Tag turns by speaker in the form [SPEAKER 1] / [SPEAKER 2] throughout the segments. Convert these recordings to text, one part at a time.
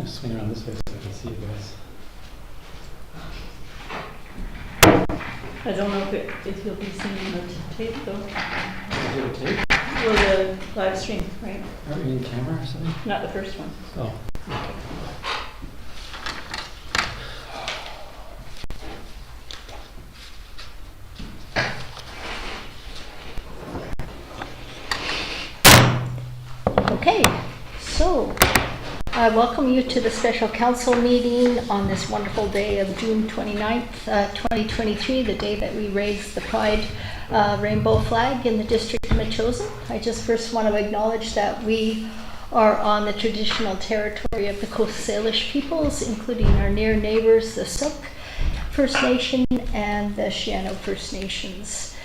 [SPEAKER 1] to swing around this way so I can see you guys.
[SPEAKER 2] I don't know if you'll be seeing the tape though.
[SPEAKER 1] Is it a tape?
[SPEAKER 2] Well, the live stream, right?
[SPEAKER 1] Are we in camera or something?
[SPEAKER 2] Not the first one.
[SPEAKER 1] Oh.
[SPEAKER 3] Okay, so I welcome you to the special council meeting on this wonderful day of June 29th, 2023, the day that we raised the Pride rainbow flag in the District of Metchosin. I just first want to acknowledge that we are on the traditional territory of the Coast Salish peoples, including our near neighbors, the Sook First Nation and the Shiano First Nations.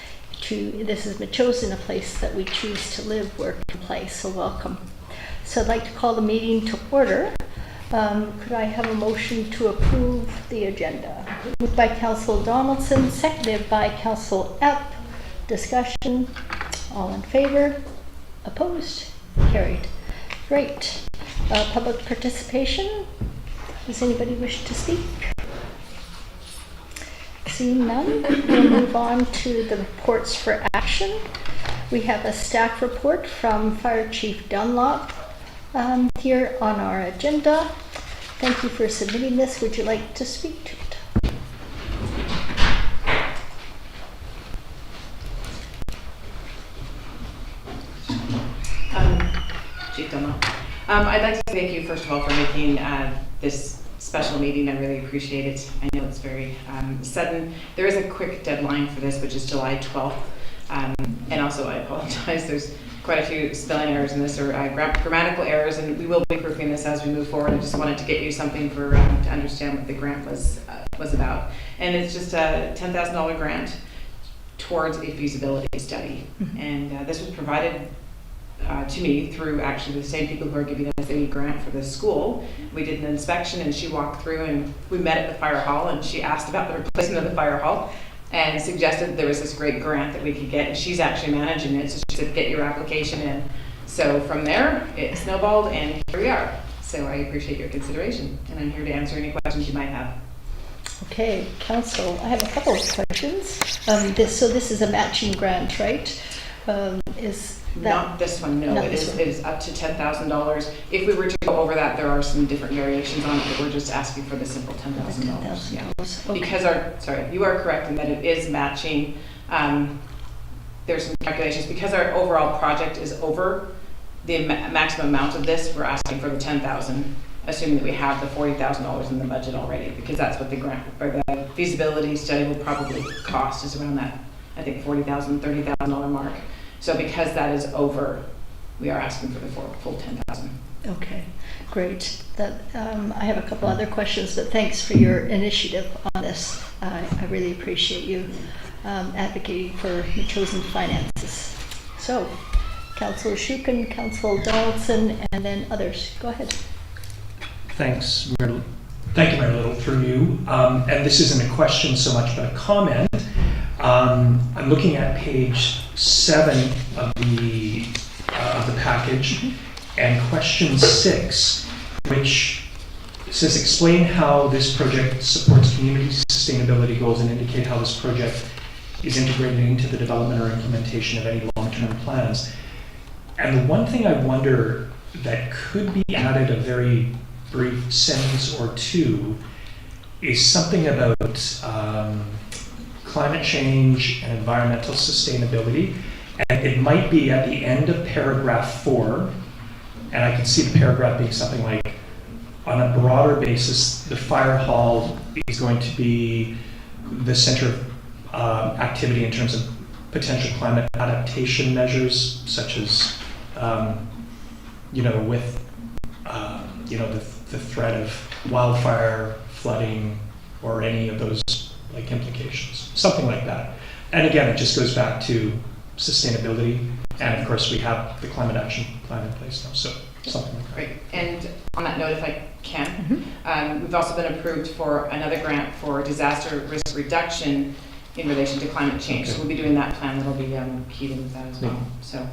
[SPEAKER 3] This is Metchosin, a place that we choose to live, work, and play, so welcome. So I'd like to call the meeting to order. Could I have a motion to approve the agenda? Moved by Councillor Donaldson, seconded by Councillor Epp. Discussion, all in favor? Opposed? Carried. Great. Public participation? Does anybody wish to speak? Seeing none, we'll move on to the reports for action. We have a staff report from Fire Chief Dunlop here on our agenda. Thank you for submitting this. Would you like to speak to it?
[SPEAKER 4] Chief Dunlop. I'd like to thank you first of all for making this special meeting. I really appreciate it. I know it's very sudden. There is a quick deadline for this, which is July 12th. And also I apologize, there's quite a few spelling errors in this or grammatical errors, and we will be proofing this as we move forward. I just wanted to get you something for to understand what the grant was about. And it's just a $10,000 grant towards a feasibility study. Mm-hmm. And this was provided to me through actually the same people who are giving us the grant for this school. We did an inspection and she walked through and we met at the Firehall and she asked about the replacement of the Firehall and suggested there was this great grant that we could get, and she's actually managing it, so she said get your application in. So from there it snowballed and here we are. So I appreciate your consideration and I'm here to answer any questions you might have.
[SPEAKER 3] Okay, Council, I have a couple of questions. This is a matching grant, right?
[SPEAKER 4] Not this one, no. It is up to $10,000. If we were to go over that, there are some different variations on it, but we're just asking for the simple $10,000. Yeah. Okay. Because you are correct in that it is matching. There's some calculations because our overall project is over the maximum amount of this. We're asking for the $10,000, assuming that we have the $40,000 in the budget already, because that's what the grant or the feasibility study will probably cost, is around that, I think, $40,000, $30,000 mark. So because that is over, we are asking for the full $10,000.
[SPEAKER 3] Okay, great. I have a couple other questions, but thanks for your initiative on this. I really appreciate you advocating for Metchosin finances. So, Councillor Shukin, Councillor Donaldson, and then others. Go ahead.
[SPEAKER 5] Thanks, Mary. Thank you, Mary Little, through you. And this isn't a question so much, but a comment. I'm looking at page 7 of the package, and question 6, which says explain how this project supports community sustainability goals and indicate how this project is integrated into the development or implementation of any long-term plans. And the one thing I wonder that could be added, a very brief sentence or two, is something about climate change and environmental sustainability. And it might be at the end of paragraph 4, and I can see the paragraph being something like, on a broader basis, the fire hall is going to be the center of activity in terms of potential climate adaptation measures, such as, with, the threat of wildfire, flooding, or any of those implications, something like that. And again, it just goes back to sustainability, and of course we have the climate action plan in place now, so something like that.
[SPEAKER 4] Great. And on that note, if I can, we've also been approved for another grant for disaster risk reduction in relation to climate change. Okay. So we'll be doing that plan. That'll be keyed into that as well. So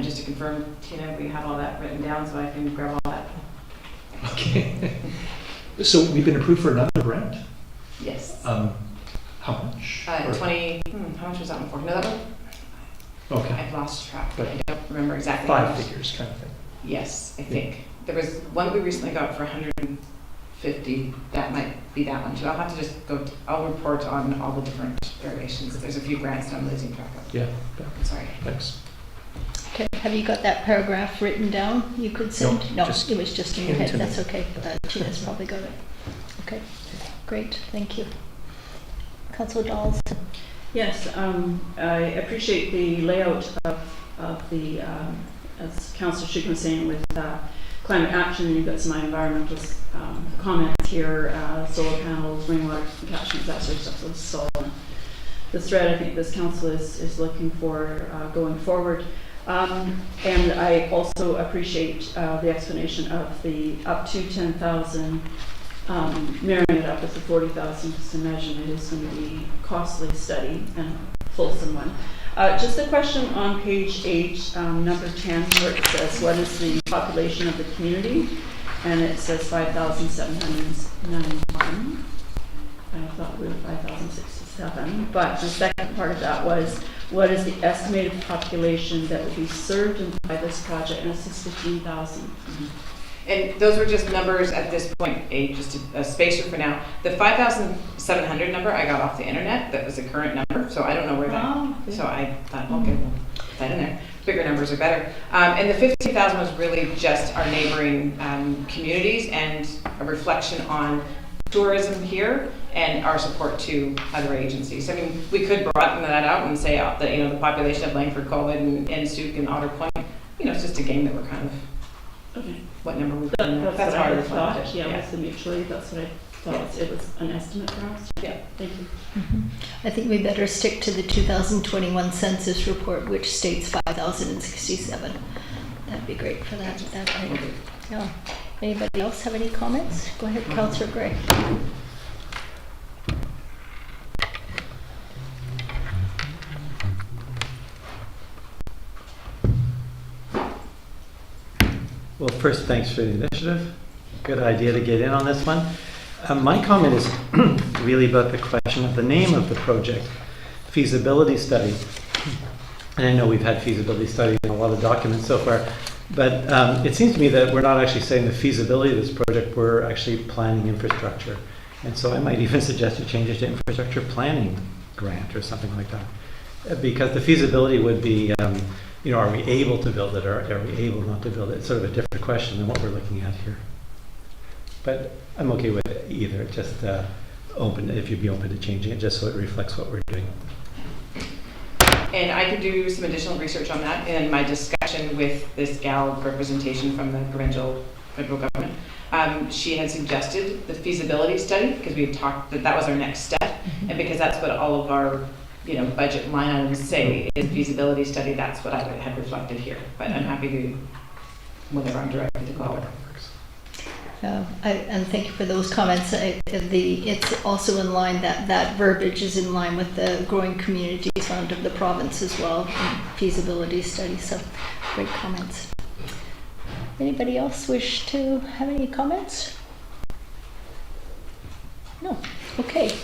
[SPEAKER 4] just to confirm, Tina, we have all that written down so I can grab all that.
[SPEAKER 5] Okay. So we've been approved for another grant.
[SPEAKER 4] Yes.
[SPEAKER 5] How much? Or-
[SPEAKER 4] 20, how much was that one for? No, that one?
[SPEAKER 5] Okay.
[SPEAKER 4] I've lost track.
[SPEAKER 5] But
[SPEAKER 4] I don't remember exactly. how
[SPEAKER 5] Five
[SPEAKER 4] much.
[SPEAKER 5] figures kind of thing.
[SPEAKER 4] Yes, I think. There was one that we recently got for 150. That might be that one too. I'll have to just go, I'll report on all the different variations. There's a few grants that I'm losing track of.
[SPEAKER 5] Yeah.
[SPEAKER 4] I'm sorry.
[SPEAKER 5] Thanks.
[SPEAKER 3] Okay, have you got that paragraph written down you could send?
[SPEAKER 5] No,
[SPEAKER 3] No,
[SPEAKER 5] just
[SPEAKER 3] it was just in your
[SPEAKER 5] came
[SPEAKER 3] head,
[SPEAKER 5] to me.
[SPEAKER 3] that's okay. Gina's probably got it. Okay, great, thank you. Councillor Donaldson?
[SPEAKER 2] Yes, I appreciate the layout of the, as Councillor Schick was saying, with climate action, and you've got some environmental comments here, solar panels, rainwater catchment, that sort of stuff. So the thread I think this council is looking for going forward. And I also appreciate the explanation of the up to 10,000, marrying it up with the 40,000, because I imagine it is going to be a costly study and a fulsome one. Just a question on page 8, number 10, where it says, what is the population of the community? And it says 5,791. I thought we were 5,067. But the second part of that was, what is the estimated population that will be served by this project? And it says 15,000.
[SPEAKER 4] And those were just numbers at this point, just a spacer for now. The 5,700 number I got off the internet. That was the current number, so I don't know where that. So I thought, okay, we'll put that in there. Bigger numbers are better. And the 15,000 was really just our neighboring communities and a reflection on tourism here and our support to other agencies. I mean, we could broaden that out and say that the population of Langford, Colwood, and Sooke and Otter Point. It's just a game that we're kind of.
[SPEAKER 2] Okay.
[SPEAKER 4] What number we put in there.
[SPEAKER 2] That's
[SPEAKER 4] how
[SPEAKER 2] what
[SPEAKER 4] I
[SPEAKER 2] I thought.
[SPEAKER 4] reflect it.
[SPEAKER 2] Yeah, with the mutually, that's what I thought. It was an estimate for us.
[SPEAKER 4] Yeah.
[SPEAKER 2] Thank you.
[SPEAKER 3] I think we better stick to the 2021 census report, which states 5,067. That'd be great for that item. Yeah. Anybody else have any comments? Go ahead, Councillor Gray.
[SPEAKER 1] Well, first, thanks for the initiative. Good idea to get in on this one. My comment is really about the question of the name of the project, feasibility study. And I know we've had feasibility studies in a lot of documents so far, but it seems to me that we're not actually saying the feasibility of this project, we're actually planning infrastructure. And so I might even suggest you change it to infrastructure planning grant or something like that. Because the feasibility would be, are we able to build it or are we able not to build it? It's sort of a different question than what we're looking at here. But I'm okay with either, just open, if you'd be open to changing it, just so it reflects what we're doing.
[SPEAKER 4] And I could do some additional research on that in my discussion with this gal representation from the provincial federal government. She had suggested the feasibility study because we had talked that was our next step, and because that's what all of our budget line items say is feasibility study. That's what I had reflected here. But I'm happy to, whenever I'm directed to call it.
[SPEAKER 3] And thank you for those comments. It's also in line, that verbiage is in line with the Growing Communities Fund of the province as well, and feasibility study, so great comments. Anybody else wish to have any comments? No? Okay.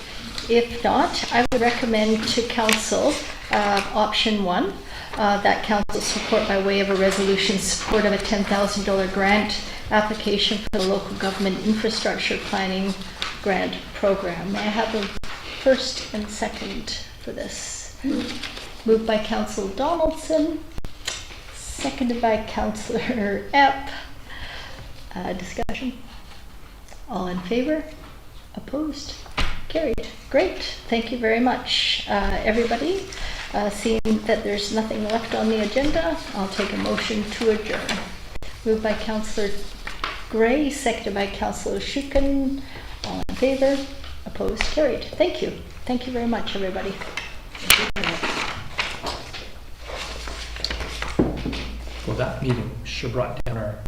[SPEAKER 3] If not, I would recommend to Council option 1, that Council support by way of a resolution support of a $10,000 grant application for the local government infrastructure planning grant program. May I have a first and second for this? Moved by Councillor Donaldson, seconded by Councillor Epp. Discussion? All in favor? Opposed? Carried. Great. Thank you very much, everybody. Seeing that there's nothing left on the agenda, I'll take a motion to adjourn. Moved by Councillor Gray, seconded by Councillor Schuken. All in favor? Opposed? Carried. Thank you. Thank you very much, everybody.
[SPEAKER 5] Well, that meeting sure brought down our